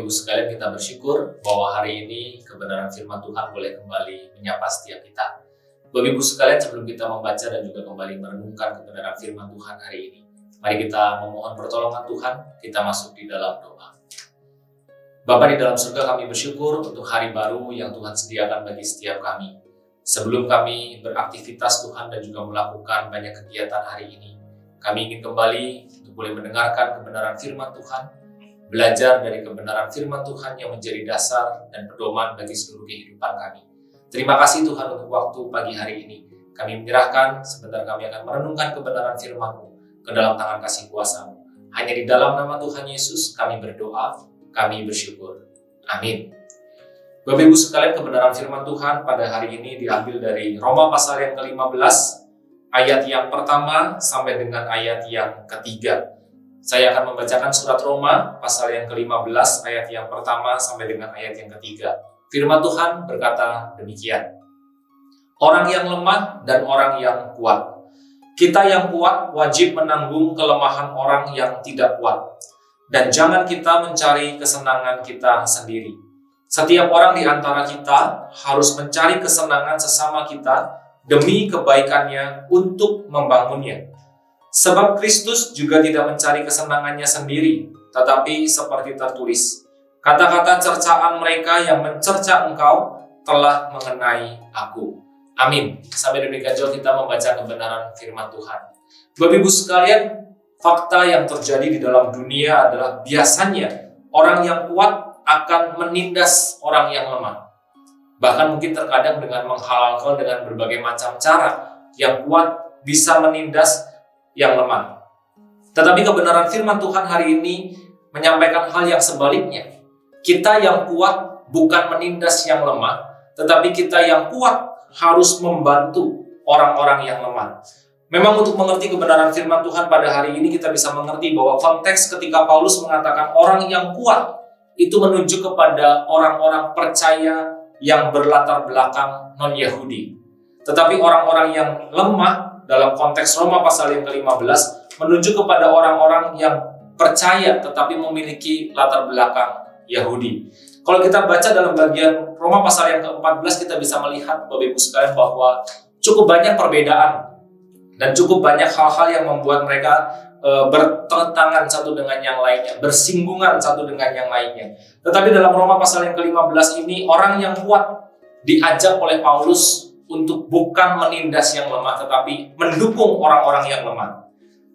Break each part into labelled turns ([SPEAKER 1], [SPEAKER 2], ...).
[SPEAKER 1] Bapak Ibu sekalian, kita bersyukur bahwa hari ini kebenaran firman Tuhan boleh kembali menyapa setiap kita. Bapak Ibu sekalian, sebelum kita membaca dan juga kembali merenungkan kebenaran firman Tuhan hari ini, mari kita memohon pertolongan Tuhan, kita masuk di dalam doa. Bapa di dalam surga, kami bersyukur untuk hari baru yang Tuhan sediakan bagi setiap kami. Sebelum kami beraktivitas Tuhan dan juga melakukan banyak kegiatan hari ini, kami ingin kembali untuk boleh mendengarkan kebenaran firman Tuhan, belajar dari kebenaran firman Tuhan yang menjadi dasar dan pedoman bagi seluruh kehidupan kami. Terima kasih Tuhan untuk waktu pagi hari ini. Kami menyerahkan, sebentar kami akan merenungkan kebenaran firman-Mu ke dalam tangan kasih kuasa-Mu. Hanya di dalam nama Tuhan Yesus kami berdoa, kami bersyukur. Amin. Bapak Ibu sekalian, kebenaran firman Tuhan pada hari ini diambil dari Roma pasal yang ke-15, ayat yang pertama sampai dengan ayat yang ketiga. Saya akan membacakan surat Roma pasal yang ke-15 ayat yang pertama sampai dengan ayat yang ketiga. Firman Tuhan berkata demikian. Orang yang lemah dan orang yang kuat. Kita yang kuat wajib menanggung kelemahan orang yang tidak kuat. Dan jangan kita mencari kesenangan kita sendiri. Setiap orang di antara kita harus mencari kesenangan sesama kita demi kebaikannya untuk membangunnya. Sebab Kristus juga tidak mencari kesenangannya sendiri, tetapi seperti tertulis, kata-kata cercaan mereka yang mencerca engkau telah mengenai aku. Amin. Sampai demikian juga kita membaca kebenaran firman Tuhan. Bapak Ibu sekalian, fakta yang terjadi di dalam dunia adalah biasanya orang yang kuat akan menindas orang yang lemah. Bahkan mungkin terkadang dengan menghalalkan dengan berbagai macam cara, yang kuat bisa menindas yang lemah. Tetapi kebenaran firman Tuhan hari ini menyampaikan hal yang sebaliknya. Kita yang kuat bukan menindas yang lemah, tetapi kita yang kuat harus membantu orang-orang yang lemah. Memang untuk mengerti kebenaran firman Tuhan pada hari ini kita bisa mengerti bahwa konteks ketika Paulus mengatakan orang yang kuat itu menunjuk kepada orang-orang percaya yang berlatar belakang non-Yahudi. Tetapi orang-orang yang lemah dalam konteks Roma pasal yang ke-15 menunjuk kepada orang-orang yang percaya tetapi memiliki latar belakang Yahudi. Kalau kita baca dalam bagian Roma pasal yang ke-14, kita bisa melihat Bapak Ibu sekalian bahwa cukup banyak perbedaan dan cukup banyak hal-hal yang membuat mereka bertentangan satu dengan yang lainnya, bersinggungan satu dengan yang lainnya. Tetapi dalam Roma pasal yang ke-15 ini, orang yang kuat diajak oleh Paulus untuk bukan menindas yang lemah, tetapi mendukung orang-orang yang lemah.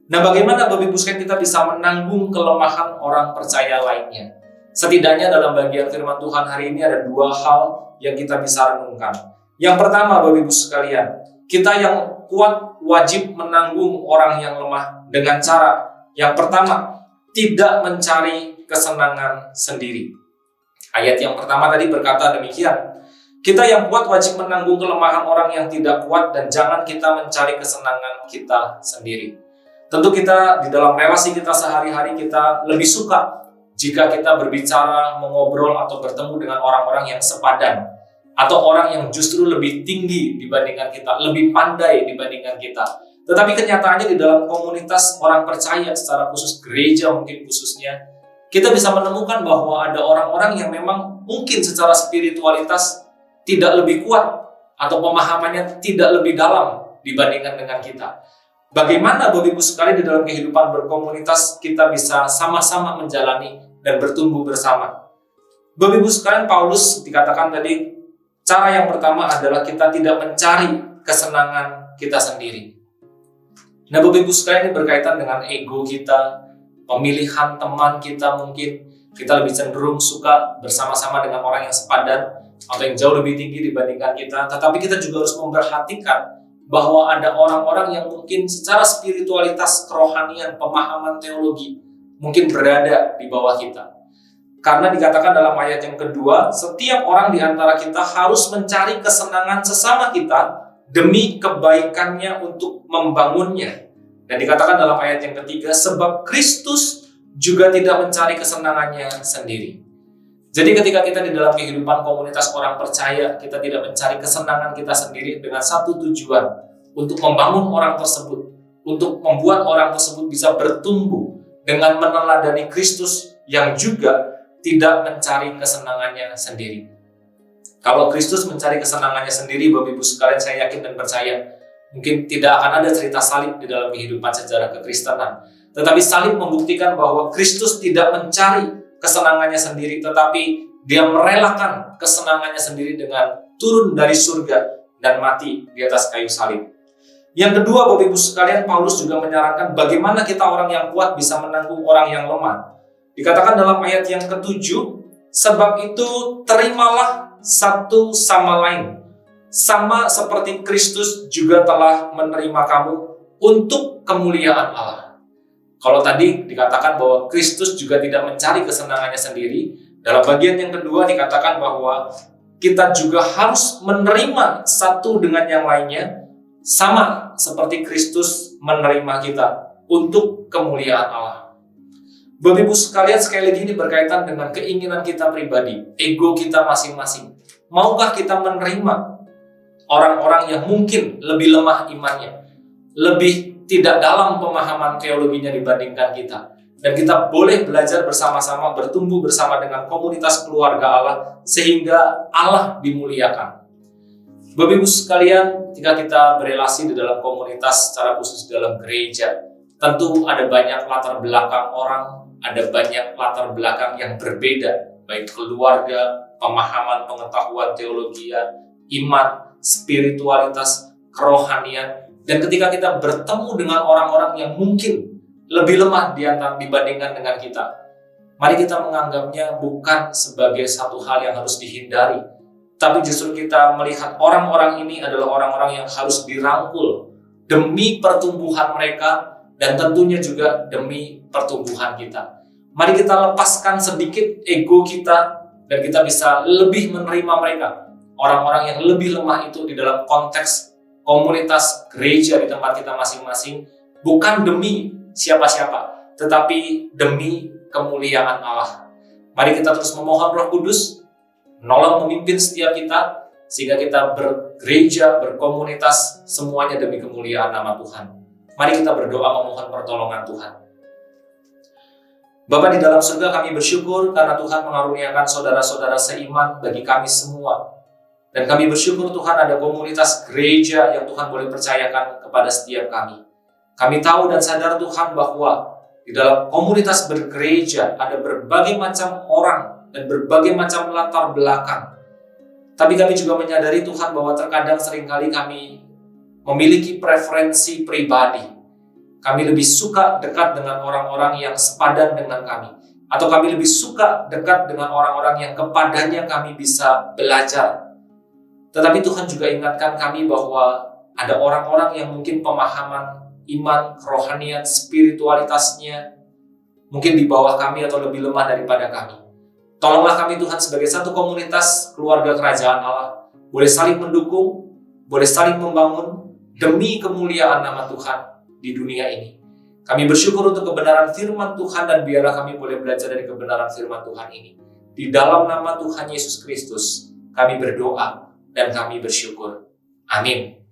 [SPEAKER 1] Nah, bagaimana Bapak Ibu sekalian kita bisa menanggung kelemahan orang percaya lainnya? Setidaknya dalam bagian firman Tuhan hari ini ada dua hal yang kita bisa renungkan. Yang pertama, Bapak Ibu sekalian, kita yang kuat wajib menanggung orang yang lemah dengan cara yang pertama, tidak mencari kesenangan sendiri. Ayat yang pertama tadi berkata demikian. Kita yang kuat wajib menanggung kelemahan orang yang tidak kuat dan jangan kita mencari kesenangan kita sendiri. Tentu kita di dalam relasi kita sehari-hari kita lebih suka jika kita berbicara, mengobrol atau bertemu dengan orang-orang yang sepadan atau orang yang justru lebih tinggi dibandingkan kita, lebih pandai dibandingkan kita. Tetapi kenyataannya di dalam komunitas orang percaya secara khusus gereja mungkin khususnya, kita bisa menemukan bahwa ada orang-orang yang memang mungkin secara spiritualitas tidak lebih kuat atau pemahamannya tidak lebih dalam dibandingkan dengan kita. Bagaimana Bapak Ibu sekalian di dalam kehidupan berkomunitas kita bisa sama-sama menjalani dan bertumbuh bersama. Bapak Ibu sekalian, Paulus dikatakan tadi, cara yang pertama adalah kita tidak mencari kesenangan kita sendiri. Nah, Bapak Ibu sekalian, ini berkaitan dengan ego kita, pemilihan teman kita mungkin. Kita lebih cenderung suka bersama-sama dengan orang yang sepadan atau yang jauh lebih tinggi dibandingkan kita. Tetapi kita juga harus memperhatikan bahwa ada orang-orang yang mungkin secara spiritualitas, kerohanian, pemahaman teologi mungkin berada di bawah kita. Karena dikatakan dalam ayat yang kedua, setiap orang di antara kita harus mencari kesenangan sesama kita demi kebaikannya untuk membangunnya. Dan dikatakan dalam ayat yang ketiga, sebab Kristus juga tidak mencari kesenangannya sendiri. Jadi ketika kita di dalam kehidupan komunitas orang percaya, kita tidak mencari kesenangan kita sendiri dengan satu tujuan, untuk membangun orang tersebut, untuk membuat orang tersebut bisa bertumbuh dengan meneladani Kristus yang juga tidak mencari kesenangannya sendiri. Kalau Kristus mencari kesenangannya sendiri, Bapak Ibu sekalian, saya yakin dan percaya mungkin tidak akan ada cerita salib di dalam kehidupan sejarah kekristenan. Tetapi salib membuktikan bahwa Kristus tidak mencari kesenangannya sendiri, tetapi Dia merelakan kesenangannya sendiri dengan turun dari surga dan mati di atas kayu salib. Yang kedua, Bapak Ibu sekalian, Paulus juga menyarankan bagaimana kita orang yang kuat bisa menanggung orang yang lemah. Dikatakan dalam ayat yang ke-7, sebab itu terimalah satu sama lain, sama seperti Kristus juga telah menerima kamu untuk kemuliaan Allah. Kalau tadi dikatakan bahwa Kristus juga tidak mencari kesenangannya sendiri, dalam bagian yang kedua dikatakan bahwa kita juga harus menerima satu dengan yang lainnya, sama seperti Kristus menerima kita untuk kemuliaan Allah. Bapak Ibu sekalian, sekali lagi ini berkaitan dengan keinginan kita pribadi, ego kita masing-masing. Maukah kita menerima orang-orang yang mungkin lebih lemah imannya, lebih tidak dalam pemahaman teologinya dibandingkan kita, dan kita boleh belajar bersama-sama, bertumbuh bersama dengan komunitas keluarga Allah, sehingga Allah dimuliakan. Bapak Ibu sekalian, ketika kita berelasi di dalam komunitas, secara khusus dalam gereja, tentu ada banyak latar belakang orang, ada banyak latar belakang yang berbeda, baik keluarga, pemahaman, pengetahuan, teologi, iman, spiritualitas, kerohanian. Dan ketika kita bertemu dengan orang-orang yang mungkin lebih lemah dibandingkan dengan kita, mari kita menganggapnya bukan sebagai satu hal yang harus dihindari, tapi justru kita melihat orang-orang ini adalah orang-orang yang harus dirangkul demi pertumbuhan mereka, dan tentunya juga demi pertumbuhan kita. Mari kita lepaskan sedikit ego kita, dan kita bisa lebih menerima mereka, orang-orang yang lebih lemah itu di dalam konteks komunitas gereja di tempat kita masing-masing, bukan demi siapa-siapa, tetapi demi kemuliaan Allah. Mari kita terus memohon Roh Kudus menolong memimpin setiap kita, sehingga kita bergereja, berkomunitas, semuanya demi kemuliaan nama Tuhan. Mari kita berdoa memohon pertolongan Tuhan. Bapa di dalam surga, kami bersyukur karena Tuhan mengaruniakan saudara-saudara seiman bagi kami semua. Dan kami bersyukur Tuhan ada komunitas gereja yang Tuhan boleh percayakan kepada setiap kami. Kami tahu dan sadar Tuhan bahwa di dalam komunitas bergereja ada berbagai macam orang dan berbagai macam latar belakang. Tapi kami juga menyadari Tuhan bahwa terkadang seringkali kami memiliki preferensi pribadi. Kami lebih suka dekat dengan orang-orang yang sepadan dengan kami. Atau kami lebih suka dekat dengan orang-orang yang kepadanya kami bisa belajar. Tetapi Tuhan juga ingatkan kami bahwa ada orang-orang yang mungkin pemahaman iman, kerohanian, spiritualitasnya mungkin di bawah kami atau lebih lemah daripada kami. Tolonglah kami Tuhan sebagai satu komunitas keluarga kerajaan Allah, boleh saling mendukung, boleh saling membangun demi kemuliaan nama Tuhan di dunia ini. Kami bersyukur untuk kebenaran firman Tuhan, dan biarlah kami boleh belajar dari kebenaran firman Tuhan ini. Di dalam nama Tuhan Yesus Kristus kami berdoa dan kami bersyukur. Amin.